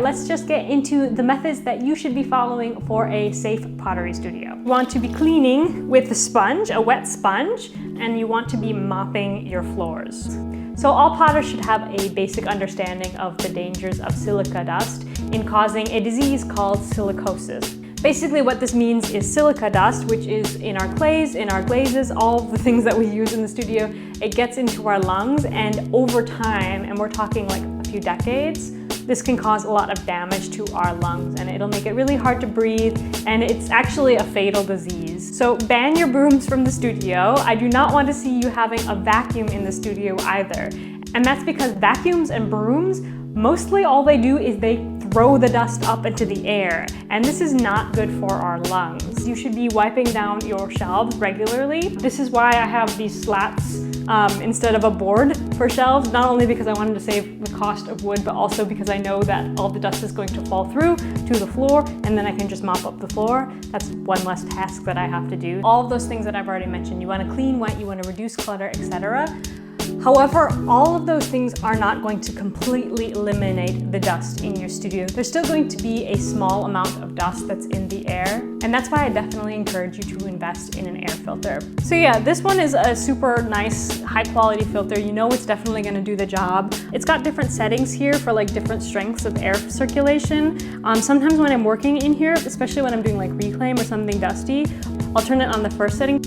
Let's just get into the methods that you should be following for a safe pottery studio. You want to be cleaning with a sponge, a wet sponge, and you want to be mopping your floors. So all potters should have a basic understanding of the dangers of silica dust in causing a disease called silicosis. Basically what this means is silica dust, which is in our clays, in our glazes, all the things that we use in the studio, it gets into our lungs, and over time, and we're talking like a few decades, this can cause a lot of damage to our lungs, and it'll make it really hard to breathe, and it's actually a fatal disease. So ban your brooms from the studio. I do not want to see you having a vacuum in the studio either. And that's because vacuums and brooms, mostly all they do is they throw the dust up into the air, and this is not good for our lungs. You should be wiping down your shelves regularly. This is why I have these slats instead of a board for shelves, not only because I wanted to save the cost of wood, but also because I know that all the dust is going to fall through to the floor, and then I can just mop up the floor. That's one less task that I have to do. All of those things that I've already mentioned. You want to clean, wet, you want to reduce clutter, etc. However, all of those things are not going to completely eliminate the dust in your studio. There's still going to be a small amount of dust that's in the air, and that's why I definitely encourage you to invest in an air filter. So yeah, this one is a super nice, high quality filter. You know it's definitely going to do the job. It's got different settings here for like different strengths of air circulation. Sometimes when I'm working in here, especially when I'm doing like reclaim or something dusty, I'll turn it on the first setting.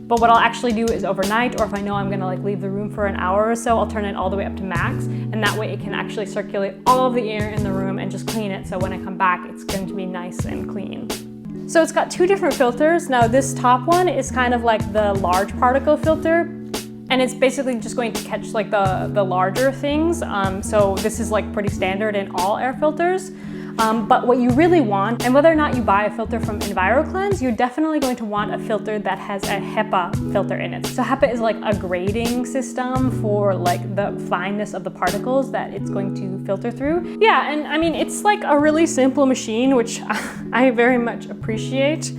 But what I'll actually do is overnight, or if I know I'm gonna like leave the room for an hour or so, I'll turn it all the way up to max, and that way it can actually circulate all of the air in the room and just clean it, so when I come back it's going to be nice and clean. So it's got two different filters. Now this top one is kind of like the large particle filter, and it's basically just going to catch like the larger things. So this is like pretty standard in all air filters. But what you really want, and whether or not you buy a filter from EnviroKlenz, you're definitely going to want a filter that has a HEPA filter in it. So HEPA is like a grading system for like the fineness of the particles that it's going to filter through. Yeah, and I mean, it's like a really simple machine, which I very much appreciate.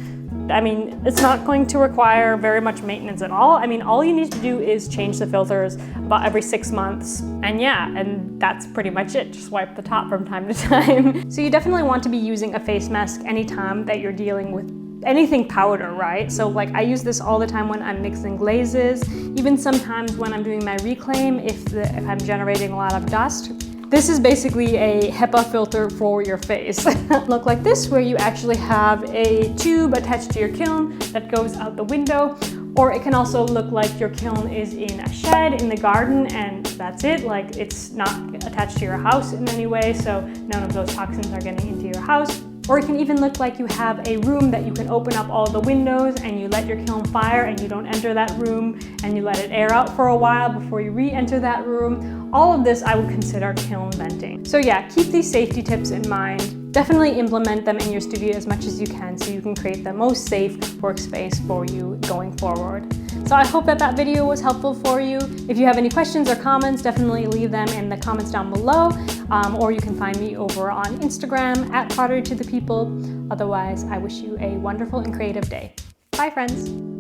I mean, it's not going to require very much maintenance at all. I mean, all you need to do is change the filters about every 6 months. And yeah, and that's pretty much it. Just wipe the top from time to time. So you definitely want to be using a face mask anytime that you're dealing with anything powder, right? So like I use this all the time when I'm mixing glazes, even sometimes when I'm doing my reclaim, if I'm generating a lot of dust. This is basically a HEPA filter for your face. Look like this, where you actually have a tube attached to your kiln that goes out the window, or it can also look like your kiln is in a shed in the garden, and that's it. Like it's not attached to your house in any way, so none of those toxins are getting into your house. Or it can even look like you have a room that you can open up all the windows and you let your kiln fire and you don't enter that room and you let it air out for a while before you re-enter that room. All of this I would consider kiln venting. So yeah, keep these safety tips in mind. Definitely implement them in your studio as much as you can so you can create the most safe workspace for you going forward. So I hope that that video was helpful for you. If you have any questions or comments, definitely leave them in the comments down below, or you can find me over on Instagram at Pottery To The People. Otherwise, I wish you a wonderful and creative day. Bye, friends.